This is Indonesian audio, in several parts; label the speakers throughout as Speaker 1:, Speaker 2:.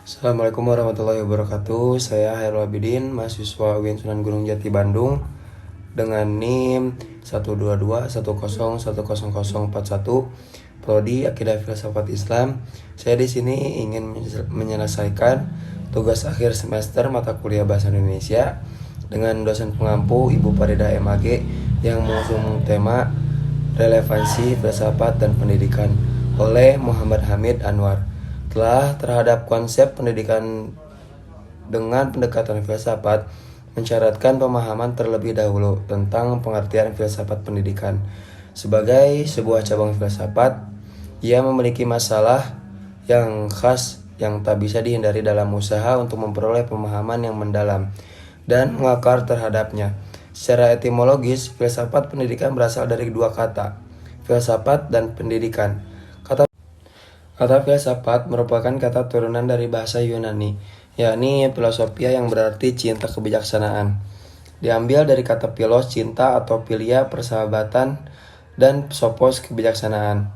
Speaker 1: Assalamualaikum warahmatullahi wabarakatuh. Saya Hairul Abidin, mahasiswa UIN Sunan Gunung Jati Bandung dengan NIM 122101041, Prodi Akidah Filsafat Islam. Saya di sini ingin menyelesaikan tugas akhir semester mata kuliah Bahasa Indonesia dengan dosen pengampu Ibu Farida MAG yang mengusung tema relevansi filsafat dan pendidikan oleh Muhammad Hamid Anwar. Telah terhadap konsep pendidikan dengan pendekatan filsafat mensyaratkan pemahaman terlebih dahulu tentang pengertian filsafat pendidikan. Sebagai sebuah cabang filsafat, ia memiliki masalah yang khas yang tak bisa dihindari dalam usaha untuk memperoleh pemahaman yang mendalam dan mengakar terhadapnya. Secara etimologis, filsafat pendidikan berasal dari dua kata, filsafat dan pendidikan. Kata filsafat merupakan kata turunan dari bahasa Yunani, yakni filosofia yang berarti cinta kebijaksanaan. Diambil dari kata philos, cinta, atau philia, persahabatan, dan sophos, kebijaksanaan.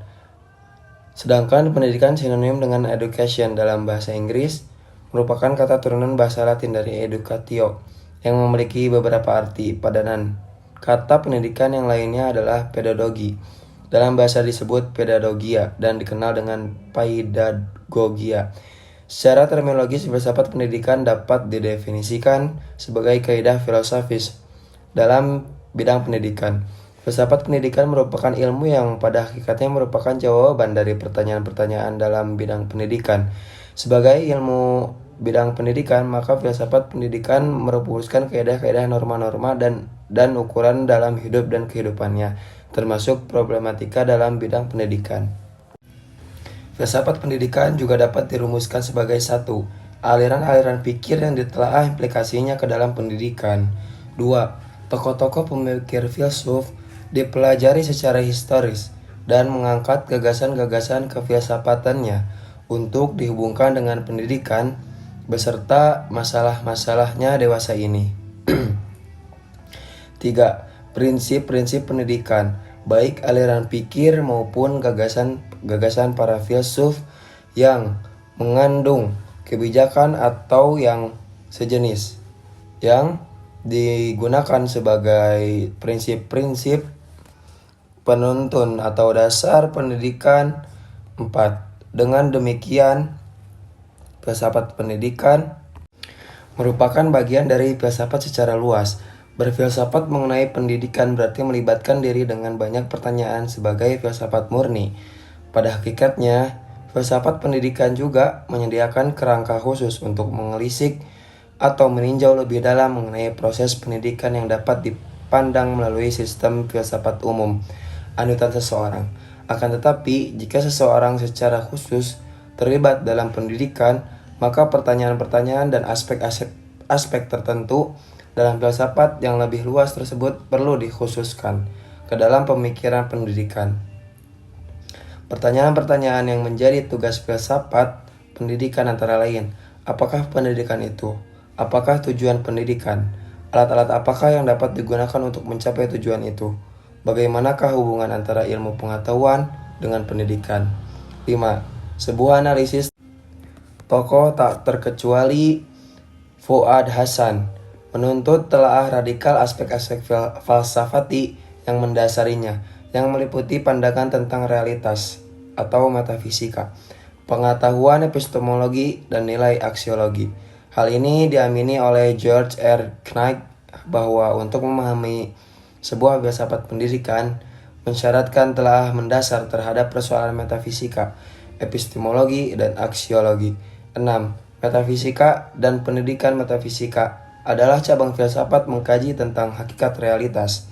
Speaker 1: Sedangkan pendidikan sinonim dengan education dalam bahasa Inggris merupakan kata turunan bahasa Latin dari educatio, yang memiliki beberapa arti padanan. Kata pendidikan yang lainnya adalah pedagogi. Dalam bahasa disebut pedagogia dan dikenal dengan paidagogia. Secara terminologis, filsafat pendidikan dapat didefinisikan sebagai kaidah filosofis dalam bidang pendidikan. Filsafat pendidikan merupakan ilmu yang pada hakikatnya merupakan jawaban dari pertanyaan-pertanyaan dalam bidang pendidikan. Sebagai ilmu bidang pendidikan, maka filsafat pendidikan merumuskan kaidah-kaidah norma-norma dan ukuran dalam hidup dan kehidupannya, termasuk problematika dalam bidang pendidikan. Filsafat pendidikan juga dapat dirumuskan sebagai satu, aliran-aliran pikir yang ditelaah implikasinya ke dalam pendidikan. 2. Tokoh-tokoh pemikir filsuf dipelajari secara historis dan mengangkat gagasan-gagasan kefilsafatannya untuk dihubungkan dengan pendidikan beserta masalah-masalahnya dewasa ini. 3. Prinsip-prinsip pendidikan, baik aliran pikir maupun gagasan para filsuf yang mengandung kebijakan atau yang sejenis, yang digunakan sebagai prinsip-prinsip penuntun atau dasar pendidikan. 4. Dengan demikian, filsafat pendidikan merupakan bagian dari filsafat secara luas. Berfilsafat mengenai pendidikan berarti melibatkan diri dengan banyak pertanyaan sebagai filsafat murni. Pada hakikatnya, filsafat pendidikan juga menyediakan kerangka khusus untuk mengelisik atau meninjau lebih dalam mengenai proses pendidikan yang dapat dipandang melalui sistem filsafat umum anutan seseorang. Akan tetapi, jika seseorang secara khusus terlibat dalam pendidikan, maka pertanyaan-pertanyaan dan aspek tertentu dalam filsafat yang lebih luas tersebut perlu dikhususkan ke dalam pemikiran pendidikan. Pertanyaan-pertanyaan yang menjadi tugas filsafat pendidikan antara lain, apakah pendidikan itu? Apakah tujuan pendidikan? Alat-alat apakah yang dapat digunakan untuk mencapai tujuan itu? Bagaimanakah hubungan antara ilmu pengetahuan dengan pendidikan? 5. Sebuah analisis tokoh tak terkecuali Fuad Hasan menuntut telaah radikal aspek-aspek falsafati yang mendasarinya, yang meliputi pandangan tentang realitas atau metafisika, pengetahuan epistemologi, dan nilai aksiologi. Hal ini diamini oleh George R. Knight bahwa untuk memahami sebuah filsafat pendidikan mensyaratkan telaah mendasar terhadap persoalan metafisika, epistemologi, dan aksiologi. 6. Metafisika dan pendidikan metafisika adalah cabang filsafat mengkaji tentang hakikat realitas.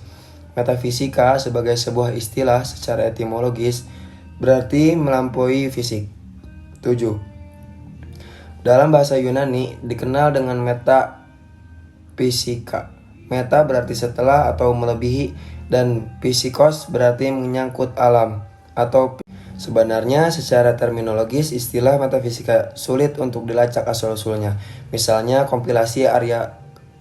Speaker 1: Metafisika sebagai sebuah istilah secara etimologis berarti melampaui fisik. 7. Dalam bahasa Yunani dikenal dengan metafisika. Meta berarti setelah atau melebihi dan physikos berarti menyangkut alam atau sebenarnya secara terminologis istilah metafisika sulit untuk dilacak asal-usulnya. Misalnya kompilasi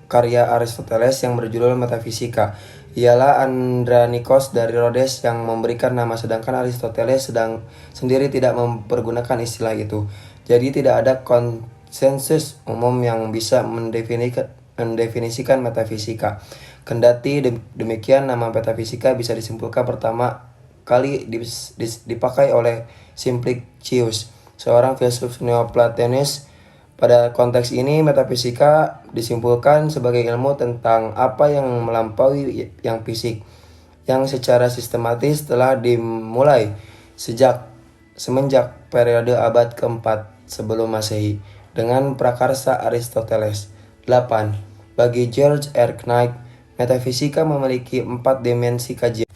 Speaker 1: karya Aristoteles yang berjudul Metafisika ialah Andranikos dari Rhodes yang memberikan nama, sedangkan Aristoteles sendiri tidak mempergunakan istilah itu. Jadi tidak ada konsensus umum yang bisa mendefinisikan metafisika. Kendati demikian, nama metafisika bisa disimpulkan pertama kali dipakai oleh Simplicius, seorang filsuf Neoplatonis. Pada konteks ini, metafisika disimpulkan sebagai ilmu tentang apa yang melampaui yang fisik, yang secara sistematis telah dimulai semenjak periode abad ke-4 sebelum Masehi dengan prakarsa Aristoteles. 8. Bagi George R. Knight, metafisika memiliki 4 dimensi kajian.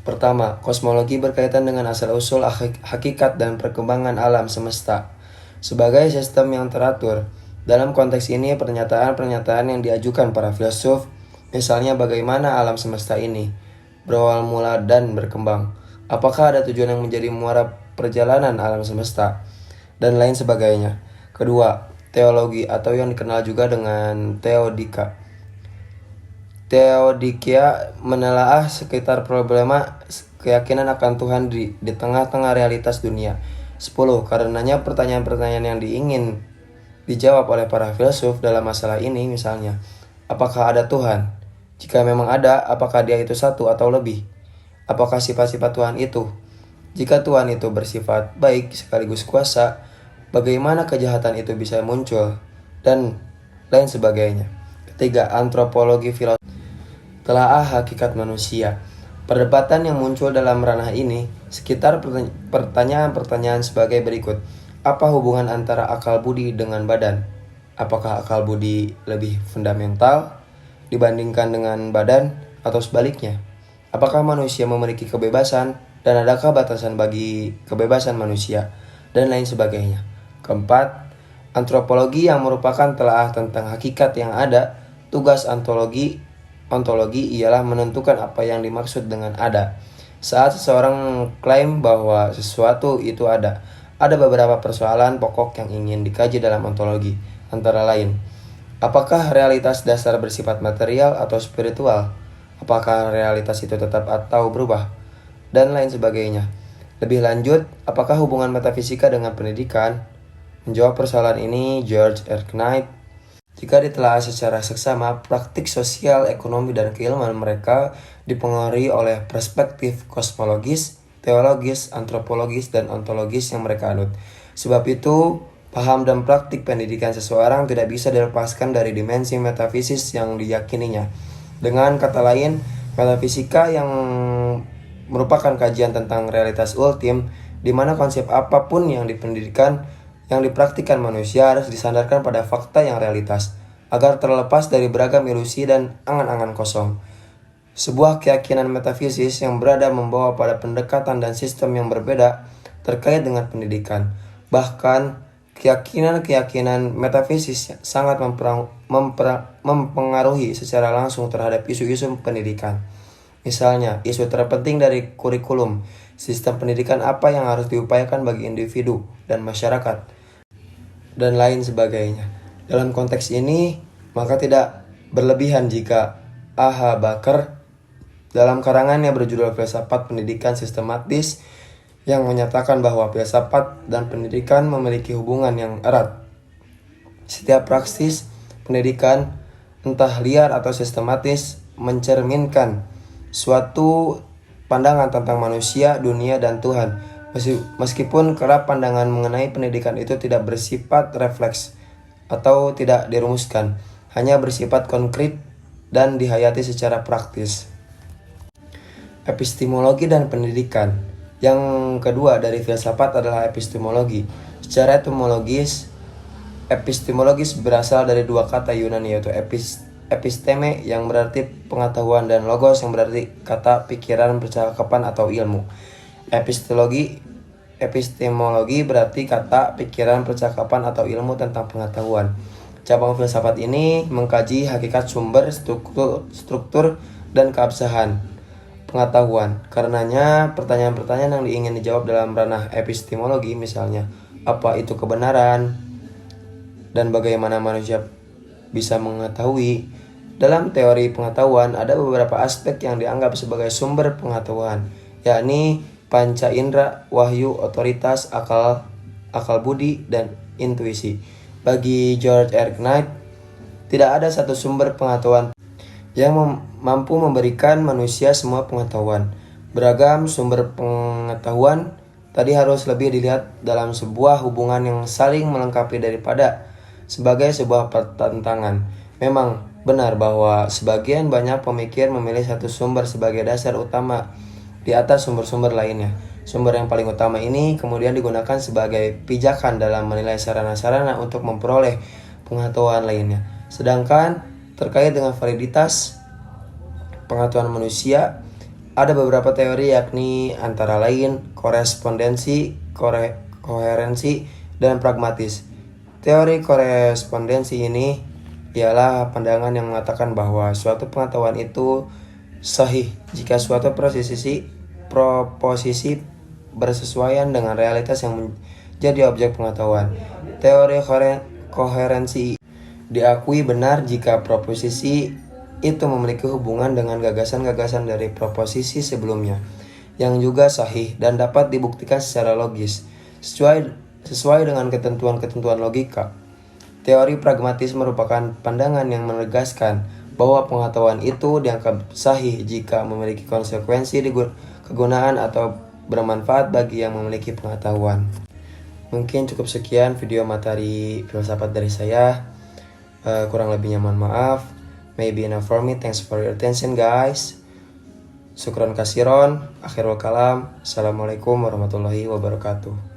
Speaker 1: Pertama, kosmologi berkaitan dengan asal-usul, hakikat, dan perkembangan alam semesta sebagai sistem yang teratur. Dalam konteks ini, pernyataan-pernyataan yang diajukan para filsuf, misalnya bagaimana alam semesta ini berawal mula dan berkembang, apakah ada tujuan yang menjadi muara perjalanan alam semesta, dan lain sebagainya. Kedua, teologi atau yang dikenal juga dengan teodika. Teodikia menelaah sekitar problema keyakinan akan Tuhan di tengah-tengah realitas dunia. 10. Karenanya pertanyaan-pertanyaan yang ingin dijawab oleh para filsuf dalam masalah ini, misalnya, apakah ada Tuhan? Jika memang ada, apakah dia itu satu atau lebih? Apakah sifat-sifat Tuhan itu? Jika Tuhan itu bersifat baik sekaligus kuasa, bagaimana kejahatan itu bisa muncul? Dan lain sebagainya. Ketiga, antropologi filosofi. Telaah hakikat manusia. Perdebatan yang muncul dalam ranah ini sekitar pertanyaan-pertanyaan sebagai berikut. Apa hubungan antara akal budi dengan badan? Apakah akal budi lebih fundamental dibandingkan dengan badan atau sebaliknya? Apakah manusia memiliki kebebasan dan adakah batasan bagi kebebasan manusia? Dan lain sebagainya. Keempat, antropologi yang merupakan telaah tentang hakikat yang ada. Tugas ontologi ialah menentukan apa yang dimaksud dengan ada. Saat seseorang klaim bahwa sesuatu itu ada beberapa persoalan pokok yang ingin dikaji dalam ontologi, antara lain, apakah realitas dasar bersifat material atau spiritual? Apakah realitas itu tetap atau berubah? Dan lain sebagainya. Lebih lanjut, apakah hubungan metafisika dengan pendidikan? Menjawab persoalan ini, George R. Knight, jika ditelaah secara seksama, praktik sosial, ekonomi, dan keilmuan mereka dipengaruhi oleh perspektif kosmologis, teologis, antropologis, dan ontologis yang mereka anut. Sebab itu, paham dan praktik pendidikan seseorang tidak bisa dilepaskan dari dimensi metafisis yang diyakininya. Dengan kata lain, metafisika yang merupakan kajian tentang realitas ultim, di mana konsep apapun yang dipraktikkan manusia harus disandarkan pada fakta yang realitas, agar terlepas dari beragam ilusi dan angan-angan kosong. Sebuah keyakinan metafisis yang berada membawa pada pendekatan dan sistem yang berbeda terkait dengan pendidikan. Bahkan, keyakinan metafisis sangat mempengaruhi secara langsung terhadap isu-isu pendidikan. Misalnya, isu terpenting dari kurikulum, sistem pendidikan apa yang harus diupayakan bagi individu dan masyarakat, dan lain sebagainya. Dalam konteks ini, maka tidak berlebihan jika A.H. Baker dalam karangannya berjudul Filsafat Pendidikan Sistematis yang menyatakan bahwa filsafat dan pendidikan memiliki hubungan yang erat. Setiap praksis pendidikan, entah liar atau sistematis, mencerminkan suatu pandangan tentang manusia, dunia, dan Tuhan. Meskipun kerap pandangan mengenai pendidikan itu tidak bersifat refleks atau tidak dirumuskan, hanya bersifat konkret dan dihayati secara praktis. Epistemologi dan pendidikan. Yang kedua dari filsafat adalah epistemologi. Secara epistemologis berasal dari dua kata Yunani, yaitu episteme yang berarti pengetahuan dan logos yang berarti kata, pikiran, percakapan, atau ilmu. Epistemologi berarti kata, pikiran, percakapan, atau ilmu tentang pengetahuan. Cabang filsafat ini mengkaji hakikat sumber, struktur, dan keabsahan pengetahuan. Karenanya, pertanyaan-pertanyaan yang ingin dijawab dalam ranah epistemologi, misalnya, apa itu kebenaran, dan bagaimana manusia bisa mengetahui. Dalam teori pengetahuan, ada beberapa aspek yang dianggap sebagai sumber pengetahuan, yakni panca indera, wahyu, otoritas, akal budi, dan intuisi. Bagi George R. Knight, tidak ada satu sumber pengetahuan yang mampu memberikan manusia semua pengetahuan. Beragam sumber pengetahuan tadi harus lebih dilihat dalam sebuah hubungan yang saling melengkapi daripada sebagai sebuah pertentangan. Memang benar bahwa sebagian banyak pemikir memilih satu sumber sebagai dasar utama di atas sumber-sumber lainnya. Sumber yang paling utama ini kemudian digunakan sebagai pijakan dalam menilai sarana-sarana untuk memperoleh pengetahuan lainnya. Sedangkan terkait dengan validitas pengetahuan manusia, ada beberapa teori yakni antara lain korespondensi, koherensi, dan pragmatis. Teori korespondensi ini ialah pandangan yang mengatakan bahwa suatu pengetahuan itu sahih jika suatu proposisi bersesuaian dengan realitas yang menjadi objek pengetahuan. Teori koherensi diakui benar jika proposisi itu memiliki hubungan dengan gagasan-gagasan dari proposisi sebelumnya, yang juga sahih dan dapat dibuktikan secara logis, sesuai dengan ketentuan-ketentuan logika. Teori pragmatis merupakan pandangan yang menegaskan bahwa pengetahuan itu dianggap sahih jika memiliki konsekuensi kegunaan atau bermanfaat bagi yang memiliki pengetahuan. Mungkin cukup sekian video materi filsafat dari saya. Kurang lebihnya mohon maaf. Maybe enough for me. Thanks for your attention guys. Syukron kasiron. Akhirul kalam. Assalamualaikum warahmatullahi wabarakatuh.